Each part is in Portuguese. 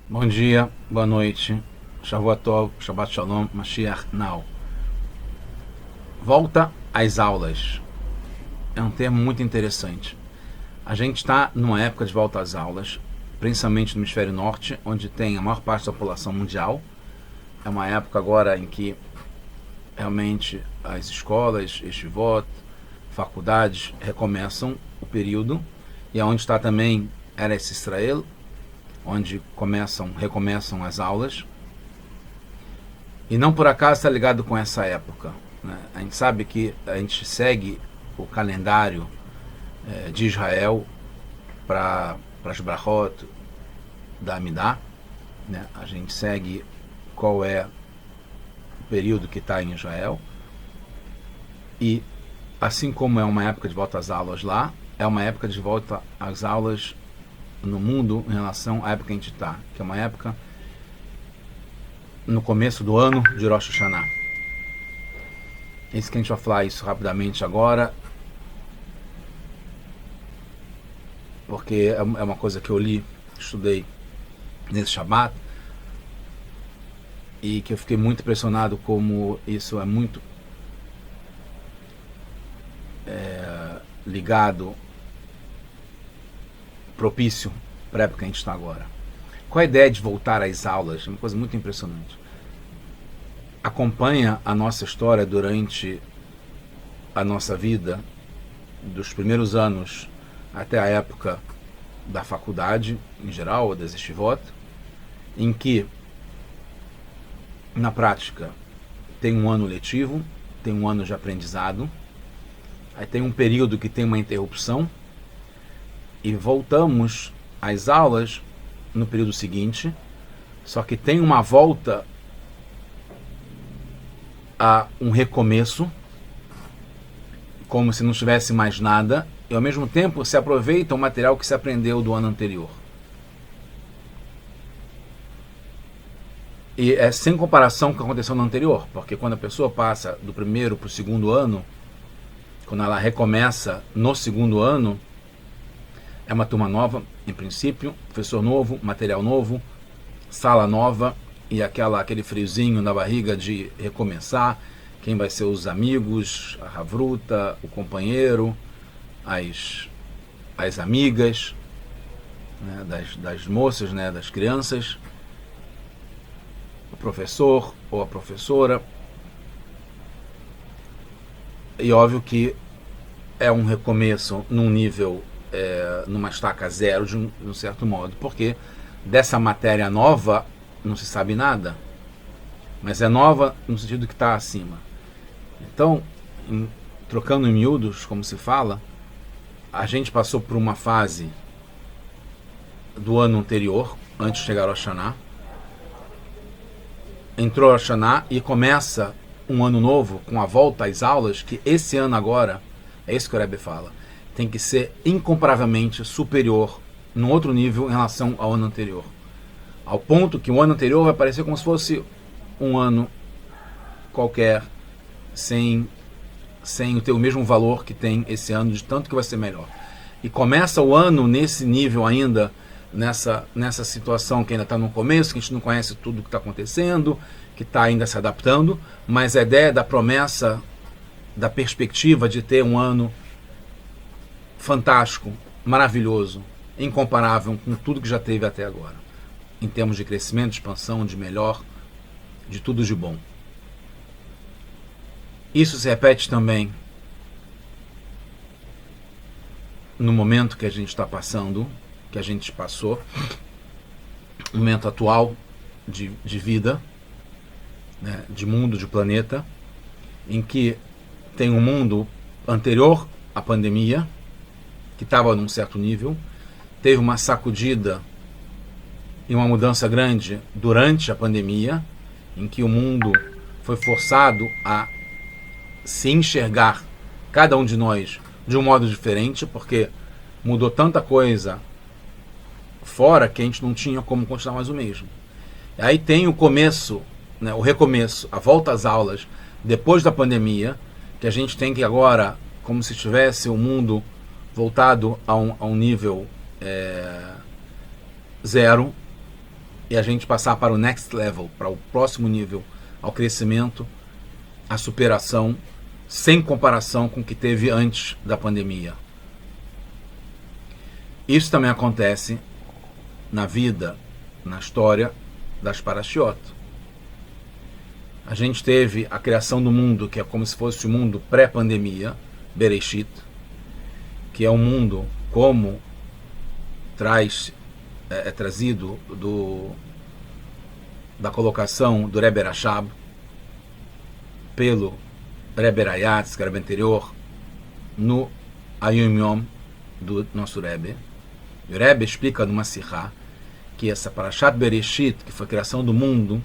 Bom dia, boa noite, Shavuot Tov, Shabbat Shalom, Mashiach Now. Volta às aulas. É um termo muito interessante. A gente está numa época de volta às aulas, principalmente no hemisfério norte, onde tem a maior parte da população mundial. É uma época agora em que realmente as escolas, yeshivot, faculdades recomeçam o período, e é onde está também Eretz Israel, onde recomeçam as aulas. E não por acaso está ligado com essa época, né? A gente sabe que a gente segue o calendário de Israel para as brachot da Amidah, né? A gente segue qual é o período que está em Israel. E assim como é uma época de volta às aulas lá, é uma época de volta às aulas no mundo em relação à época que a gente está, que é uma época no começo do ano de Rosh Hashanah. É isso que a gente vai falar isso rapidamente agora, porque é uma coisa que eu li, estudei nesse Shabbat, e que eu fiquei muito impressionado como isso é muito ligado, propício para a época que a gente está agora. Qual a ideia de voltar às aulas? É uma coisa muito impressionante. Acompanha a nossa história durante a nossa vida, dos primeiros anos até a época da faculdade, em geral, ou das yeshivot, em que, na prática, tem um ano letivo, tem um ano de aprendizado, aí tem um período que tem uma interrupção, e voltamos às aulas no período seguinte, só que tem uma volta a um recomeço, como se não tivesse mais nada, e ao mesmo tempo se aproveita o material que se aprendeu do ano anterior. E é sem comparação com o que aconteceu no anterior, porque quando a pessoa passa do primeiro para o segundo ano, quando ela recomeça no segundo ano, é uma turma nova, em princípio, professor novo, material novo, sala nova e aquele friozinho na barriga de recomeçar. Quem vai ser os amigos, a havruta, o companheiro, as amigas, né, das moças, né, das crianças, o professor ou a professora. E óbvio que é um recomeço num nível, numa estaca zero, de um certo modo, porque dessa matéria nova não se sabe nada, mas é nova no sentido que está acima. Então, trocando em miúdos, como se fala, a gente passou por uma fase do ano anterior, antes de chegar ao Rosh Hashanah, entrou Rosh Hashanah e começa um ano novo com a volta às aulas, que esse ano agora, é isso que o Rebbe fala, tem que ser incomparavelmente superior, num outro nível em relação ao ano anterior. Ao ponto que o ano anterior vai parecer como se fosse um ano qualquer, sem ter o mesmo valor que tem esse ano, de tanto que vai ser melhor. E começa o ano nesse nível ainda, nessa situação que ainda está no começo, que a gente não conhece tudo o que está acontecendo, que está ainda se adaptando, mas a ideia da promessa, da perspectiva de ter um ano fantástico, maravilhoso, incomparável com tudo que já teve até agora, em termos de crescimento, de expansão, de melhor, de tudo de bom. Isso se repete também no momento que a gente está passando, que a gente passou, no momento atual de vida, né, de mundo, de planeta, em que tem um mundo anterior à pandemia, que estava num certo nível, teve uma sacudida e uma mudança grande durante a pandemia, em que o mundo foi forçado a se enxergar, cada um de nós, de um modo diferente, porque mudou tanta coisa fora que a gente não tinha como continuar mais o mesmo. E aí tem o começo, né, o recomeço, a volta às aulas depois da pandemia, que a gente tem que agora, como se tivesse o mundo voltado a um nível zero, e a gente passar para o next level, para o próximo nível, ao crescimento, à superação, sem comparação com o que teve antes da pandemia. Isso também acontece na vida, na história das Parashiot. A gente teve a criação do mundo, que é como se fosse o mundo pré-pandemia, Bereshit, que é um mundo como é trazido da colocação do Rebbe Rashab pelo Rebbe Rayatz, que era o anterior, no Ayom Yom do nosso Rebbe. E o Rebbe explica numa Sihá que essa Parashat Bereshit, que foi a criação do mundo,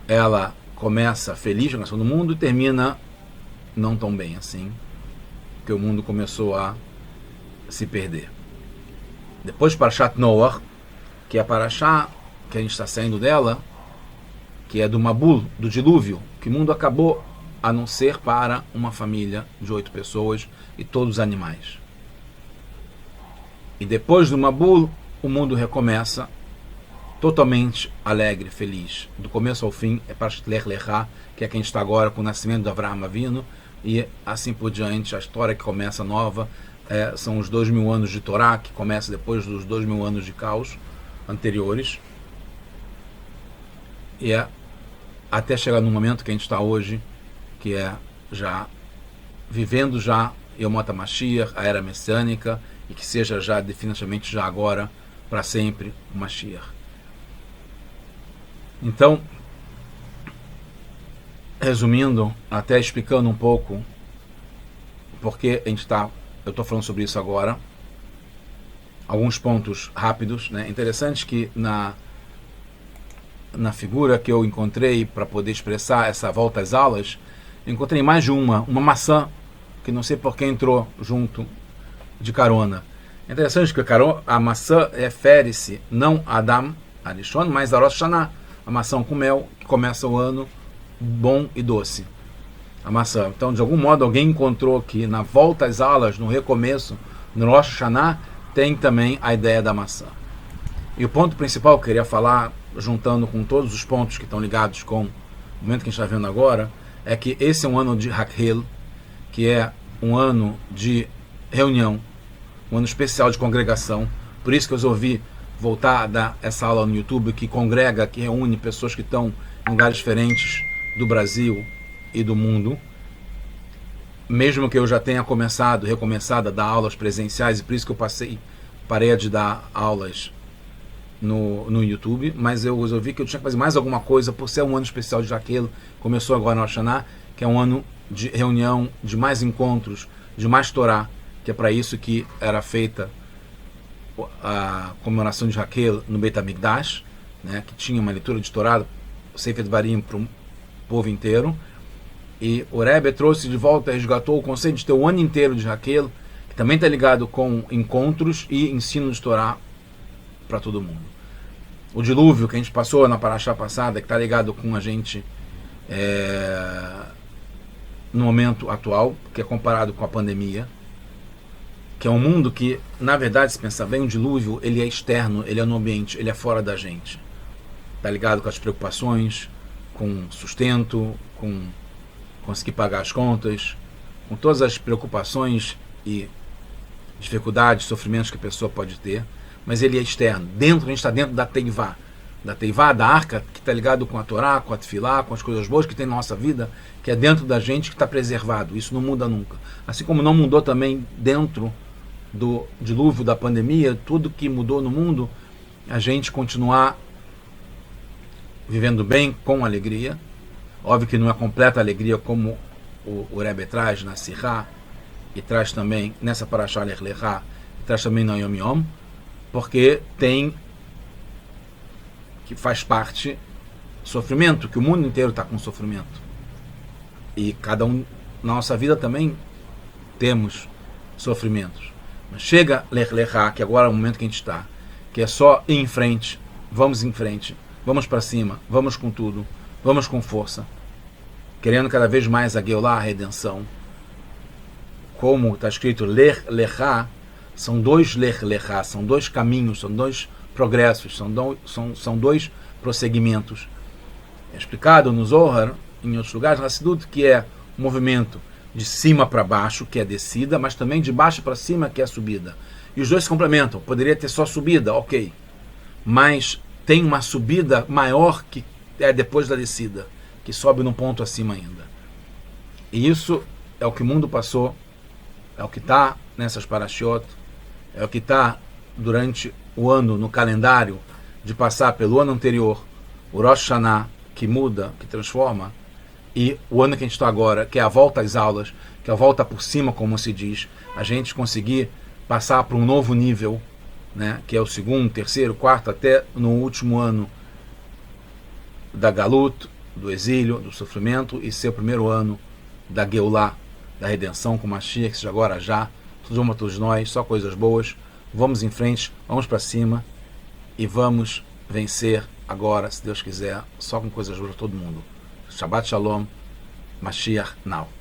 ela começa feliz, a criação do mundo, e termina não tão bem assim, porque o mundo começou a se perder. Depois Parashat Noach, que é a Parashá que a gente está saindo dela, que é do Mabul, do dilúvio, que o mundo acabou, a não ser para uma família de 8 pessoas e todos os animais. E depois do Mabul, o mundo recomeça totalmente alegre, feliz. Do começo ao fim é Parashat Lech Lechá, que é quem está agora com o nascimento de Avraham Avinu, e assim por diante, a história que começa nova, são os 2000 anos de Torá, que começa depois dos 2000 anos de caos anteriores, e até chegar no momento que a gente está hoje, que é já vivendo já Yomot HaMashiach, a era messiânica, e que seja já definitivamente já agora, para sempre, o Mashiach. Então, resumindo, até explicando um pouco porque eu estou falando sobre isso agora, alguns pontos rápidos, né? Interessante que na figura que eu encontrei para poder expressar essa volta às aulas, eu encontrei mais de uma maçã, que não sei por que entrou junto de carona. É interessante que a maçã refere-se não a Adam Arishon, mas a Rosh Hashanah, a maçã com mel, que começa o ano bom e doce. A maçã. Então, de algum modo, alguém encontrou que na volta às aulas, no recomeço, no Rosh Hashanah, tem também a ideia da maçã. E o ponto principal que eu queria falar, juntando com todos os pontos que estão ligados com o momento que a gente está vendo agora, é que esse é um ano de Hakhel, que é um ano de reunião, um ano especial de congregação. Por isso que eu resolvi voltar a dar essa aula no YouTube, que congrega, que reúne pessoas que estão em lugares diferentes do Brasil e do mundo. Mesmo que eu já tenha recomeçado a dar aulas presenciais, e por isso que eu parei de dar aulas no YouTube, mas eu resolvi que eu tinha que fazer mais alguma coisa, por ser um ano especial de Jaquelo, começou agora no Rosh Hashanah, que é um ano de reunião, de mais encontros, de mais Torá, que é para isso que era feita a comemoração de Jaquelo no Beit HaMikdash, né, que tinha uma leitura de Torá, Sefer Dvarim para o povo inteiro. E o Rebbe trouxe de volta, resgatou o conceito de ter o ano inteiro de Jaquelo, que também está ligado com encontros e ensino de Torá para todo mundo. O dilúvio que a gente passou na Parashá passada, que está ligado com a gente no momento atual, que é comparado com a pandemia, que é um mundo que, na verdade, se pensar bem, o dilúvio ele é externo, ele é no ambiente, ele é fora da gente. Está ligado com as preocupações, com sustento, com conseguir pagar as contas, com todas as preocupações e dificuldades, sofrimentos que a pessoa pode ter, mas ele é externo. A gente está dentro da Teivá, da arca, que está ligado com a Torá, com a Tefilá, com as coisas boas que tem na nossa vida, que é dentro da gente, que está preservado. Isso não muda nunca. Assim como não mudou também dentro do dilúvio da pandemia, tudo que mudou no mundo, a gente continuar vivendo bem, com alegria. Óbvio que não é completa alegria como o Rebbe traz na Sihá, e traz também nessa Parashá Lech Lechá, e traz também no Yom Yom, porque que faz parte sofrimento, que o mundo inteiro está com sofrimento. E cada um, na nossa vida também temos sofrimentos. Mas chega Lech Lechá, que agora é o momento que a gente está, que é só ir em frente, vamos para cima, vamos com tudo, vamos com força, querendo cada vez mais a Geulah, a redenção. Como está escrito Lech Lechá, são dois Lech Lechá, são dois caminhos, são dois progressos, são dois prosseguimentos. É explicado no Zohar, em outros lugares, Hassidut, que é um movimento de cima para baixo, que é descida, mas também de baixo para cima, que é subida. E os dois se complementam. Poderia ter só subida, ok. Mas tem uma subida maior que é depois da descida, que sobe num ponto acima ainda. E isso é o que o mundo passou, é o que está nessas parashiot, é o que está durante o ano no calendário, de passar pelo ano anterior, o Rosh Hashanah, que muda, que transforma, e o ano que a gente está agora, que é a volta às aulas, que é a volta por cima, como se diz, a gente conseguir passar para um novo nível, né, que é o segundo, terceiro, quarto, até no último ano da Galut, do exílio, do sofrimento, e ser o primeiro ano da Geulah, da redenção com Mashiach, que seja agora já, todos nós, só coisas boas. Vamos em frente, vamos para cima e vamos vencer agora, se Deus quiser, só com coisas boas para todo mundo. Shabbat Shalom, Mashiach now.